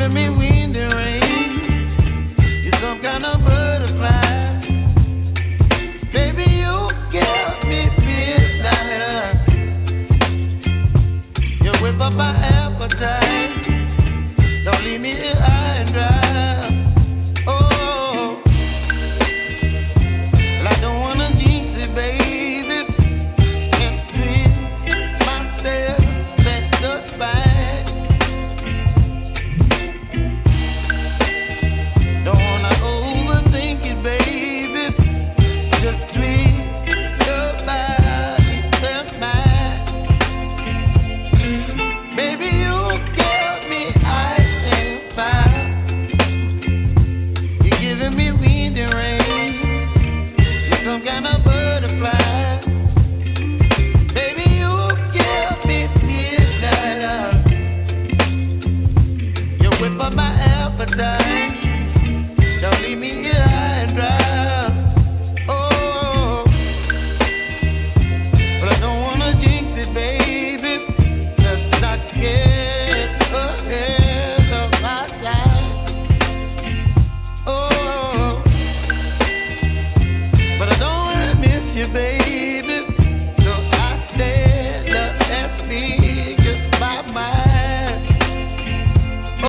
giving me wind and rain. You're some kind of butterfly. Baby, you give me midnight. You whip up my appetite. Don't leave me here high and dry. Oh, well, I don't wanna jinx it, baby. Can't twist myself at the spine. Don't wanna overthink it, baby. It's just twist your body and mine. Baby, you give me ice and fire. You're giving me wind and rain. You're some kind of butterfly. Baby, you give me midnight. You whip up my appetite. Don't leave me